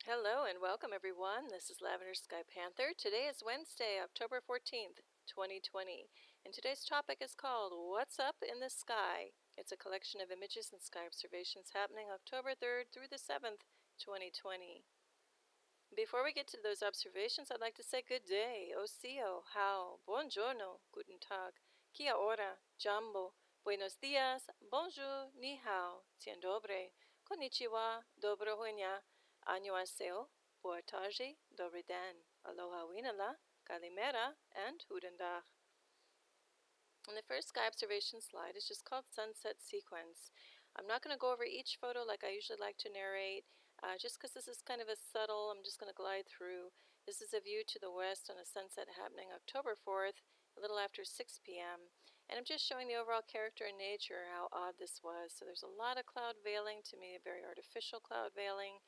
Hello and welcome everyone. This is Lavender Sky Panther. Today is Wednesday, October 14th, 2020. And today's topic is called What's Up in the Sky? It's a collection of images and sky observations happening October 3rd through the 7th, 2020. Before we get to those observations, I'd like to say good day, osio, how, buongiorno, guten tag, kia ora, jambo, buenos dias, bonjour, ni hao, dzień dobry, konnichiwa, dobro dnia, annyeonghaseyo, boa tarde, dobry den, aloha winala, kalimera, and guten dag. And the first sky observation slide is just called Sunset Sequence. I'm not going to go over each photo like I usually like to narrate, just because this is kind of a subtle, I'm just going to glide through. This is a view to the west on a sunset happening October 4th, a little after 6 p.m. And I'm just showing the overall character and nature, how odd this was. So there's a lot of cloud veiling, to me a very artificial cloud veiling,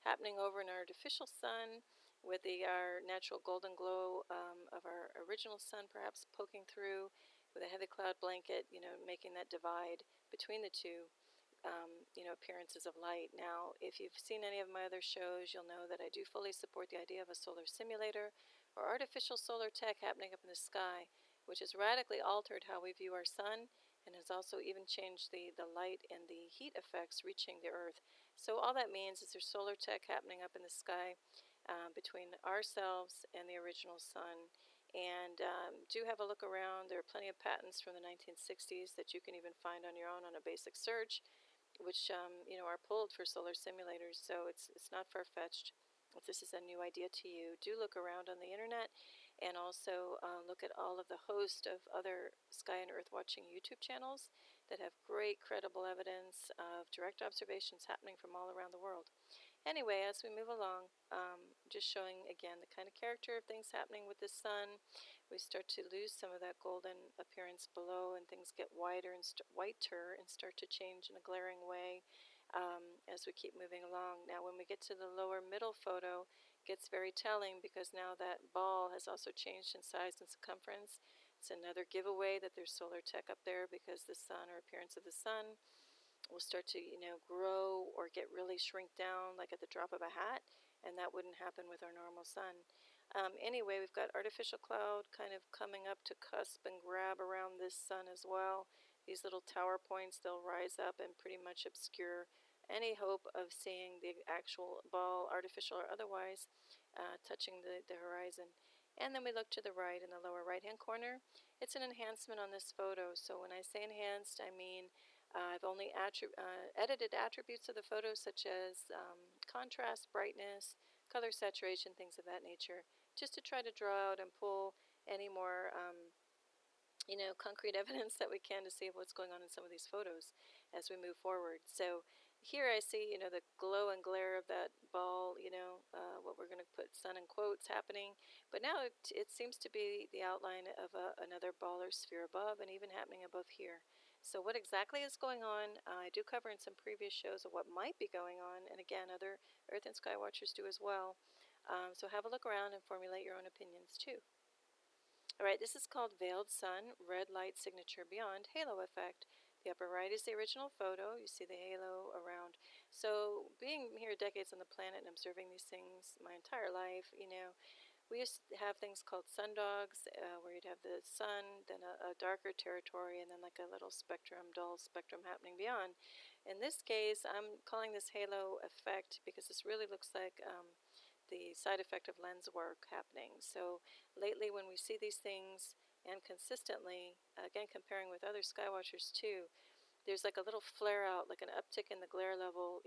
happening over an artificial sun with our natural golden glow of our original sun perhaps poking through, with a heavy cloud blanket, making that divide between the two, appearances of light. Now, if you've seen any of my other shows, you'll know that I do fully support the idea of a solar simulator or artificial solar tech happening up in the sky, which has radically altered how we view our sun and has also even changed the light and the heat effects reaching the Earth. So all that means is there's solar tech happening up in the sky between ourselves and the original sun. And do have a look around. There are plenty of patents from the 1960s that you can even find on your own on a basic search, which are pulled for solar simulators. So it's not far-fetched. If this is a new idea to you, do look around on the internet, and also look at all of the host of other sky and earth watching YouTube channels that have great credible evidence of direct observations happening from all around the world. Anyway, as we move along, just showing again the kind of character of things happening with the sun. We start to lose some of that golden appearance below, and things get whiter and whiter and start to change in a glaring way as we keep moving along. Now, when we get to the lower middle photo, it gets very telling, because now that ball has also changed in size and circumference. It's another giveaway that there's solar tech up there, because the sun, or appearance of the sun, will start to grow or get really shrink down like at the drop of a hat, and that wouldn't happen with our normal sun. Anyway, we've got artificial cloud kind of coming up to cusp and grab around this sun as well. These little tower points, they'll rise up and pretty much obscure any hope of seeing the actual ball, artificial or otherwise, touching the horizon. And then we look to the right in the lower right hand corner. It's an enhancement on this photo. So when I say enhanced, I mean I've only edited attributes of the photo, such as contrast, brightness, color saturation, things of that nature, just to try to draw out and pull any more concrete evidence that we can to see what's going on in some of these photos as we move forward. So here I see, the glow and glare of that ball, what we're going to put sun in quotes happening. But now it seems to be the outline of another ball or sphere above, and even happening above here. So what exactly is going on, I do cover in some previous shows of what might be going on, and again, other Earth and Sky Watchers do as well. So have a look around and formulate your own opinions too. All right, this is called Veiled Sun, Red Light Signature Beyond, Halo Effect. The upper right is the original photo. You see the halo around. So being here decades on the planet and observing these things my entire life, we used to have things called sundogs, where you'd have the sun, then a darker territory, and then like a little spectrum, dull spectrum happening beyond. In this case, I'm calling this halo effect because this really looks like the side effect of lens work happening. So lately when we see these things, and consistently, again comparing with other sky watchers too, there's like a little flare out, like an uptick in the glare level,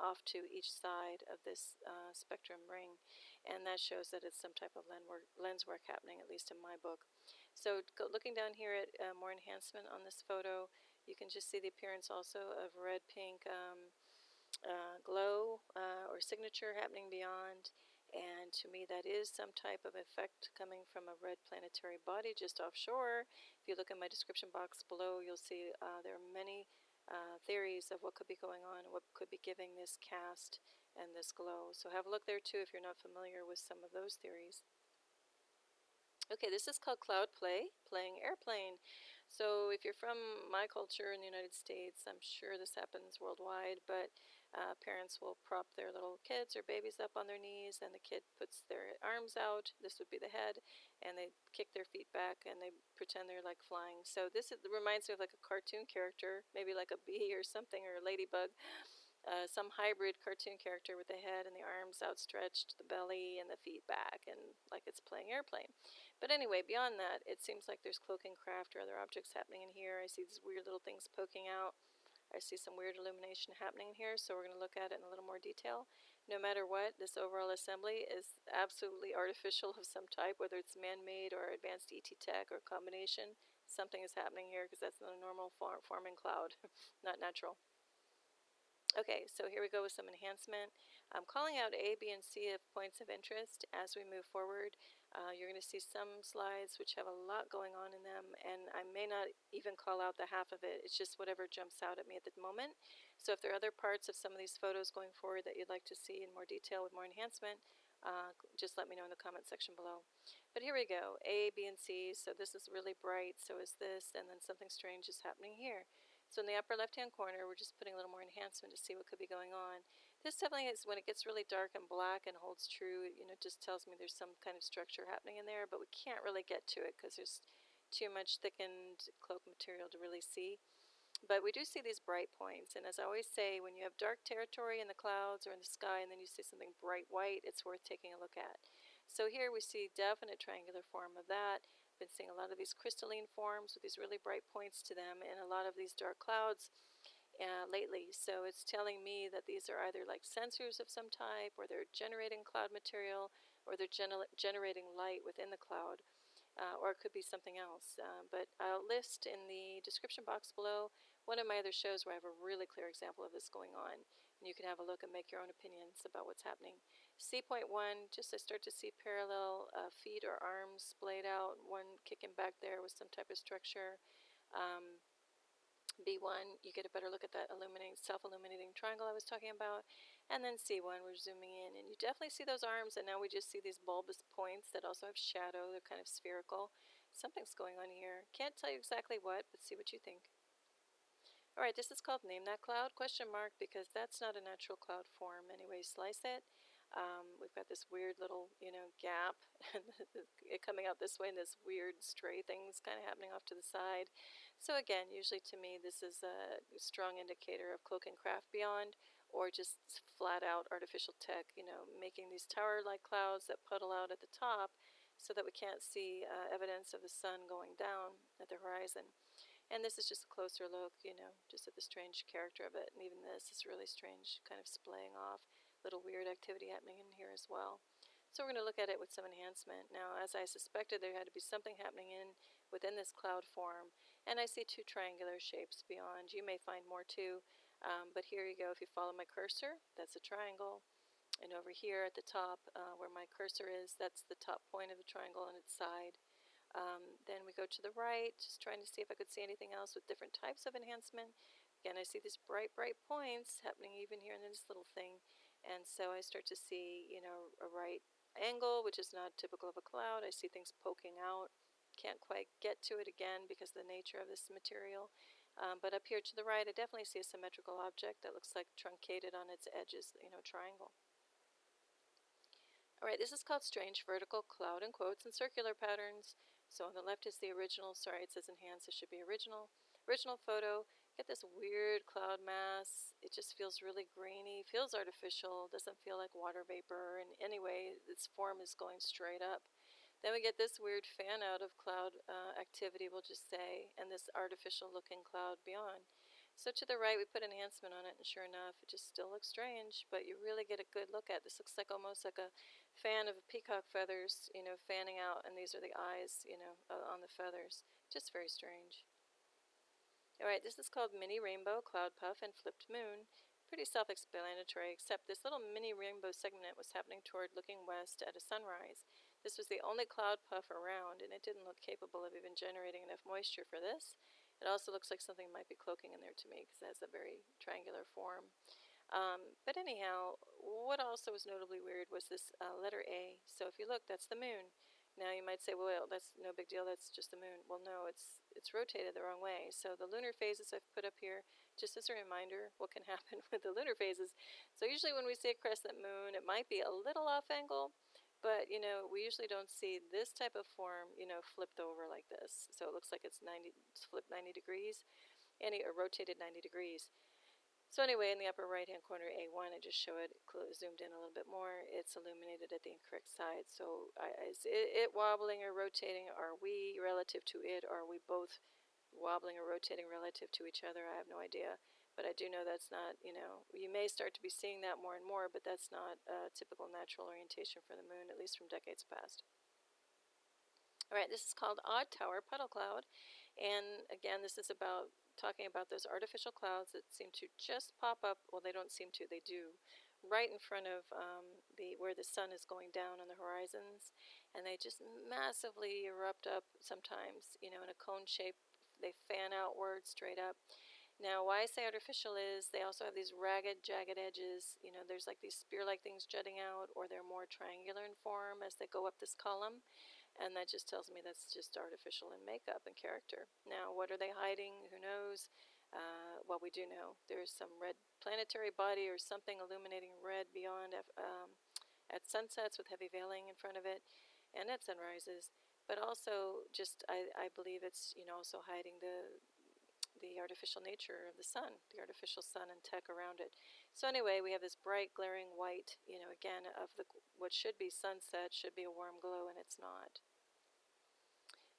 off to each side of this spectrum ring. And that shows that it's some type of lens work happening, at least in my book. So looking down here at more enhancement on this photo, you can just see the appearance also of red-pink glow or signature happening beyond. And to me, that is some type of effect coming from a red planetary body just offshore. If you look in my description box below, you'll see there are many theories of what could be going on and what could be giving this cast and this glow. So have a look there too if you're not familiar with some of those theories. Okay, this is called cloud play, playing airplane. So if you're from my culture in the United States, I'm sure this happens worldwide, but Parents will prop their little kids or babies up on their knees, and the kid puts their arms out. This would be the head, and they kick their feet back, and they pretend they're like flying. So this reminds me of like a cartoon character, maybe like a bee or something, or a ladybug. Some hybrid cartoon character with the head and the arms outstretched, the belly and the feet back, and like it's playing airplane. But anyway, beyond that, it seems like there's cloaking craft or other objects happening in here. I see these weird little things poking out. I see some weird illumination happening in here, so we're going to look at it in a little more detail. No matter what, this overall assembly is absolutely artificial of some type, whether it's man-made or advanced ET tech or combination. Something is happening here because that's not a normal forming cloud, not natural. Okay, so here we go with some enhancement. I'm calling out A, B, and C of points of interest as we move forward. You're going to see some slides which have a lot going on in them, and I may not even call out the half of it. It's just whatever jumps out at me at the moment. So if there are other parts of some of these photos going forward that you'd like to see in more detail with more enhancement, just let me know in the comment section below. But here we go, A, B, and C. So this is really bright, so is this, and then something strange is happening here. So in the upper left-hand corner, we're just putting a little more enhancement to see what could be going on. This definitely is, when it gets really dark and black and holds true, it just tells me there's some kind of structure happening in there, but we can't really get to it because there's too much thickened cloak material to really see. But we do see these bright points, and as I always say, when you have dark territory in the clouds or in the sky and then you see something bright white, it's worth taking a look at. So here we see definite triangular form of that. Been seeing a lot of these crystalline forms with these really bright points to them and a lot of these dark clouds lately. So it's telling me that these are either like sensors of some type, or they're generating cloud material, or they're generating light within the cloud, or it could be something else. But I'll list in the description box below one of my other shows where I have a really clear example of this going on, and you can have a look and make your own opinions about what's happening. C.1, just I start to see parallel feet or arms splayed out, one kicking back there with some type of structure. B1, you get a better look at that self-illuminating triangle I was talking about. And then C1, we're zooming in, and you definitely see those arms, and now we just see these bulbous points that also have shadow. They're kind of spherical. Something's going on here. Can't tell you exactly what, but see what you think. All right, this is called Name That Cloud, ? Because that's not a natural cloud form anyway. Slice it. We've got this weird little, gap it coming out this way, and this weird stray things kind of happening off to the side. So again, usually to me, this is a strong indicator of cloak and craft beyond, or just flat out artificial tech, making these tower-like clouds that puddle out at the top so that we can't see evidence of the sun going down at the horizon. And this is just a closer look, just at the strange character of it. And even this is really strange, kind of splaying off. Little weird activity happening in here as well. So we're going to look at it with some enhancement. Now, as I suspected, there had to be something happening within this cloud form. And I see two triangular shapes beyond. You may find more too. But here you go. If you follow my cursor, that's a triangle. And over here at the top, where my cursor is, that's the top point of the triangle on its side. Then we go to the right, just trying to see if I could see anything else with different types of enhancement. Again, I see these bright points happening even here in this little thing. And so I start to see, a right angle, which is not typical of a cloud. I see things poking out. Can't quite get to it again because of the nature of this material. But up here to the right, I definitely see a symmetrical object that looks like truncated on its edges, triangle. All right, this is called Strange Vertical Cloud in quotes and circular patterns. So on the left is the original. Sorry, it says enhanced. It should be original. Original photo. Get this weird cloud mass. It just feels really grainy. Feels artificial. Doesn't feel like water vapor in any way. Its form is going straight up. Then we get this weird fan out of cloud activity, we'll just say, and this artificial looking cloud beyond. So to the right, we put enhancement on it, and sure enough, it just still looks strange, but you really get a good look at it. This looks like almost like a fan of peacock feathers, fanning out, and these are the eyes, on the feathers. Just very strange. All right, this is called Mini Rainbow-Cloud Puff+Flipped Moon. Pretty self-explanatory, except this little mini rainbow segment was happening toward looking west at a sunrise. This was the only cloud puff around, and it didn't look capable of even generating enough moisture for this. It also looks like something might be cloaking in there to me because it has a very triangular form. But anyhow, what also was notably weird was this letter A. So if you look, that's the moon. Now you might say, well, that's no big deal, that's just the moon. Well, no, it's rotated the wrong way. So the lunar phases I've put up here just as a reminder what can happen with the lunar phases. So usually when we see a crescent moon, it might be a little off angle, but, we usually don't see this type of form, flipped over like this. So it looks like it's flipped 90 degrees, or rotated 90 degrees. So anyway, in the upper right-hand corner, A1, I just show it zoomed in a little bit more. It's illuminated at the incorrect side. So is it wobbling or rotating? Are we relative to it? Or are we both wobbling or rotating relative to each other? I have no idea. But I do know that's not, you may start to be seeing that more and more, but that's not a typical natural orientation for the moon, at least from decades past. All right, this is called Odd Tower Puddle Cloud. And again, this is about talking about those artificial clouds that seem to just pop up. Well, they don't seem to, they do, right in front of where the sun is going down on the horizons. And they just massively erupt up sometimes, in a cone shape. They fan outward straight up. Now, why I say artificial is they also have these ragged, jagged edges. There's like these spear-like things jutting out, or they're more triangular in form as they go up this column. And that just tells me that's just artificial in makeup and character. Now, what are they hiding? Who knows? Well, we do know. There's some red planetary body or something illuminating red beyond at sunsets with heavy veiling in front of it and at sunrises. But also, just I believe it's also hiding the artificial nature of the sun, the artificial sun and tech around it. So anyway, we have this bright, glaring white, again, of what should be sunset, should be a warm glow, and it's not.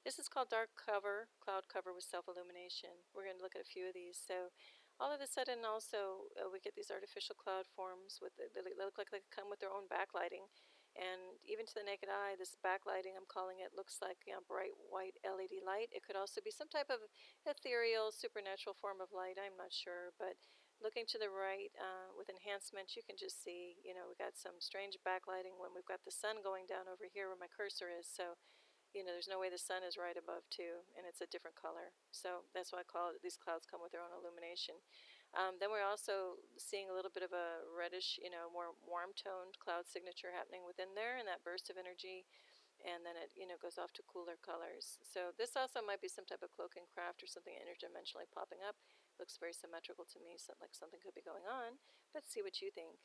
This is called Dark Cloud Cover with Self-Illumination. We're going to look at a few of these. So all of a sudden, also, we get these artificial cloud forms. They look like they come with their own backlighting. And even to the naked eye, this backlighting, I'm calling it, looks like bright white LED light. It could also be some type of ethereal, supernatural form of light. I'm not sure, but looking to the right with enhancement, you can just see, we've got some strange backlighting when we've got the sun going down over here where my cursor is. So, there's no way the sun is right above too, and it's a different color. So that's why I call it, these clouds come with their own illumination. Then we're also seeing a little bit of a reddish, more warm-toned cloud signature happening within there, and that burst of energy, and then it, goes off to cooler colors. So this also might be some type of cloaking craft or something interdimensionally popping up. Looks very symmetrical to me, so like something could be going on. Let's see what you think.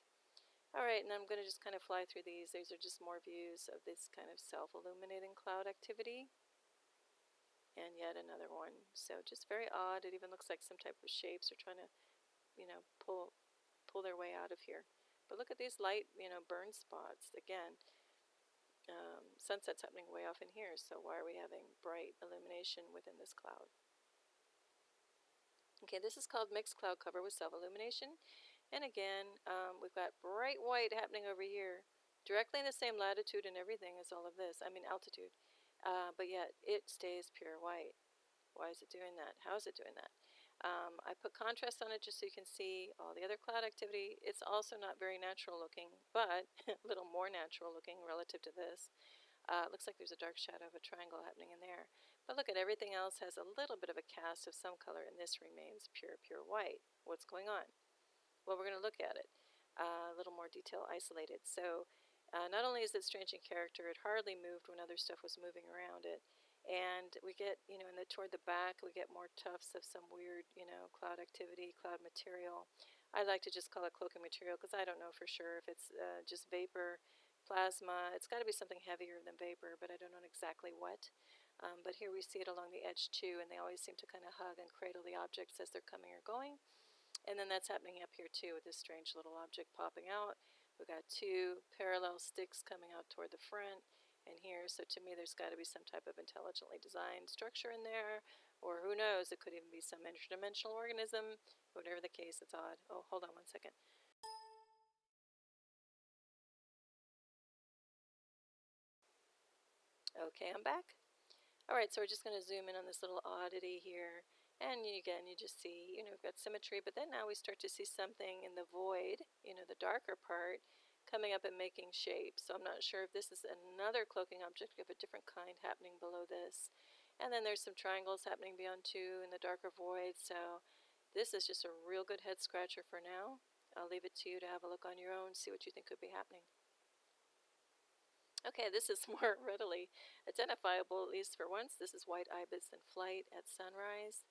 All right, and I'm going to just kind of fly through these. These are just more views of this kind of self-illuminating cloud activity. And yet another one. So just very odd. It even looks like some type of shapes are trying to, pull their way out of here. But look at these light, burn spots. Again, sunset's happening way off in here, so why are we having bright illumination within this cloud? Okay, this is called Mixed Cloud Cover with Self-Illumination. And again, we've got bright white happening over here, directly in the same latitude and everything as all of this. I mean altitude. But yet it stays pure white. Why is it doing that? How is it doing that? I put contrast on it just so you can see all the other cloud activity. It's also not very natural looking, but a little more natural looking relative to this. It looks like there's a dark shadow of a triangle happening in there. But look at everything else has a little bit of a cast of some color, and this remains pure white. What's going on? Well, we're going to look at it a little more detail isolated. So not only is it strange in character, it hardly moved when other stuff was moving around it. And we get, toward the back, we get more tufts of some weird, cloud activity, cloud material. I like to just call it cloaking material because I don't know for sure if it's just vapor, plasma. It's got to be something heavier than vapor, but I don't know exactly what. But here we see it along the edge too, and they always seem to kind of hug and cradle the objects as they're coming or going. And then that's happening up here too with this strange little object popping out. We've got two parallel sticks coming out toward the front and here. So to me there's got to be some type of intelligently designed structure in there. Or who knows, it could even be some interdimensional organism. Whatever the case, it's odd. Oh, hold on one second. Okay, I'm back. Alright, so we're just going to zoom in on this little oddity here. And again, you just see, we've got symmetry, but then now we start to see something in the void, the darker part, coming up and making shapes. So I'm not sure if this is another cloaking object of a different kind happening below this. And then there's some triangles happening beyond too in the darker void. So this is just a real good head scratcher for now. I'll leave it to you to have a look on your own, see what you think could be happening. Okay, this is more readily identifiable, at least for once. This is white ibis in flight at sunrise.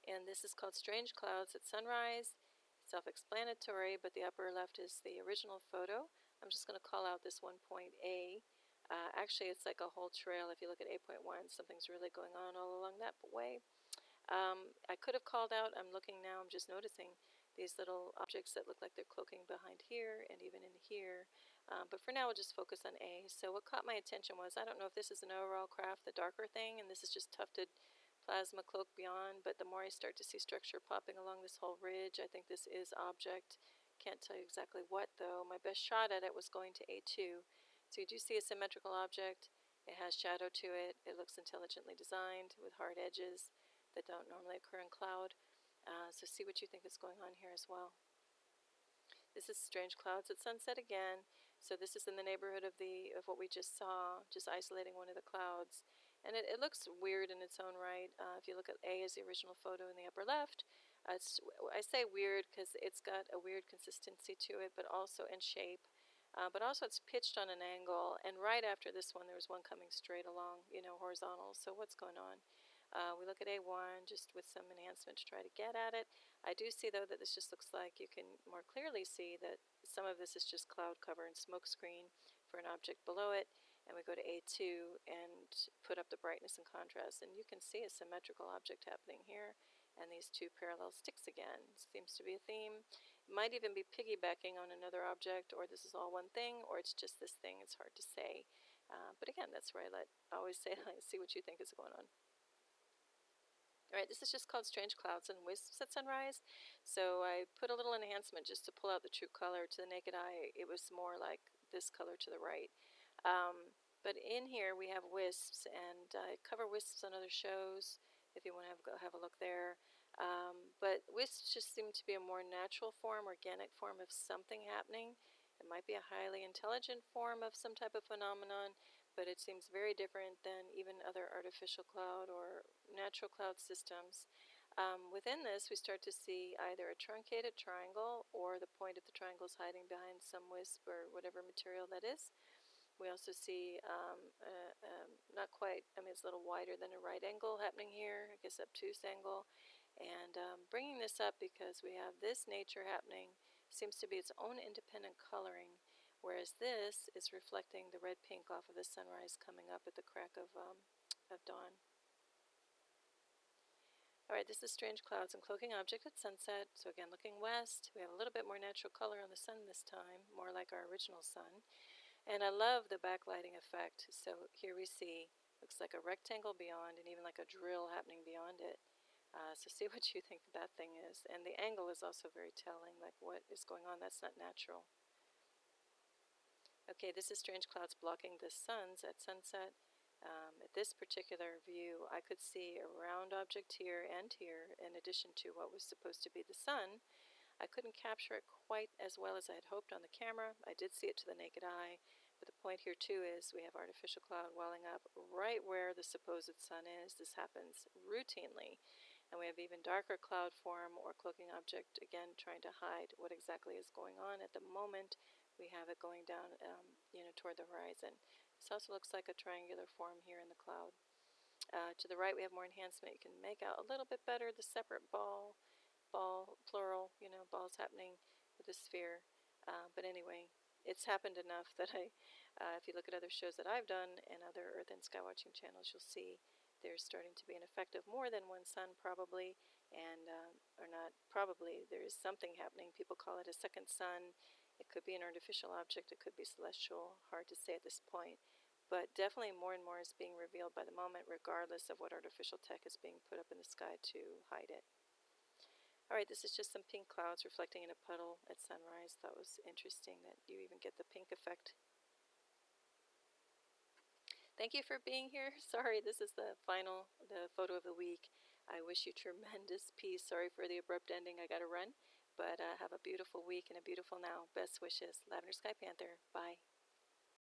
And this is called Strange Clouds at Sunrise. Self-explanatory, but the upper left is the original photo. I'm just going to call out this one point A. Actually, it's like a whole trail. If you look at 8.1, something's really going on all along that way. I could have called out, I'm looking now, I'm just noticing these little objects that look like they're cloaking behind here and even in here. But for now, we'll just focus on A. So what caught my attention was, I don't know if this is an overall craft, the darker thing, and this is just tufted plasma cloak beyond, but the more I start to see structure popping along this whole ridge, I think this is object. Can't tell you exactly what though. My best shot at it was going to A2. So you do see a symmetrical object. It has shadow to it. It looks intelligently designed with hard edges that don't normally occur in cloud. So see what you think is going on here as well. This is Strange Clouds at Sunset again. So this is in the neighborhood of what we just saw, just isolating one of the clouds. And it looks weird in its own right. If you look at A as the original photo in the upper left, I say weird because it's got a weird consistency to it, but also in shape. But also it's pitched on an angle, and right after this one there was one coming straight along, horizontal. So what's going on? We look at A1 just with some enhancement to try to get at it. I do see though that this just looks like you can more clearly see that some of this is just cloud cover and smoke screen for an object below it. And we go to A2 and put up the brightness and contrast, and you can see a symmetrical object happening here, and these two parallel sticks again. Seems to be a theme. It might even be piggybacking on another object, or this is all one thing, or it's just this thing. It's hard to say. But again, that's where I always say, see what you think is going on. Alright, this is just called Strange Clouds and Wisps at Sunrise. So I put a little enhancement just to pull out the true color. To the naked eye, it was more like this color to the right. But in here we have wisps, and I cover wisps on other shows if you want to have a look there. But wisps just seem to be a more natural form, organic form of something happening. It might be a highly intelligent form of some type of phenomenon, but it seems very different than even other artificial cloud or natural cloud systems. Within this, we start to see either a truncated triangle, or the point of the triangle is hiding behind some wisp or whatever material that is. We also see, not quite, it's a little wider than a right angle happening here, I guess obtuse angle. And bringing this up because we have this nature happening, seems to be its own independent coloring, whereas this is reflecting the red-pink off of the sunrise coming up at the crack of dawn. Alright, this is Strange Clouds and Cloaking Object at Sunset. So again, looking west, we have a little bit more natural color on the sun this time, more like our original sun. And I love the backlighting effect. So here we see, looks like a rectangle beyond, and even like a drill happening beyond it. So see what you think that thing is. And the angle is also very telling, like what is going on. That's not natural. Okay, this is Strange Clouds blocking the suns at sunset. At this particular view, I could see a round object here and here, in addition to what was supposed to be the sun. I couldn't capture it quite as well as I had hoped on the camera. I did see it to the naked eye, but the point here too is we have artificial cloud welling up right where the supposed sun is. This happens routinely. And we have even darker cloud form or cloaking object, again trying to hide what exactly is going on. At the moment, we have it going down toward the horizon. This also looks like a triangular form here in the cloud. To the right, we have more enhancement. You can make out a little bit better the separate ball, plural, balls happening with the sphere. But anyway, it's happened enough that if you look at other shows that I've done and other Earth and Sky Watching channels, you'll see there's starting to be an effect of more than one sun probably, and or not probably, there is something happening. People call it a second sun. It could be an artificial object, it could be celestial, hard to say at this point. But definitely more and more is being revealed by the moment, regardless of what artificial tech is being put up in the sky to hide it. Alright, this is just some pink clouds reflecting in a puddle at sunrise. That was interesting that you even get the pink effect. Thank you for being here. Sorry, this is the photo of the week. I wish you tremendous peace. Sorry for the abrupt ending. I gotta run. But have a beautiful week and a beautiful now. Best wishes. Lavender Sky Panther. Bye.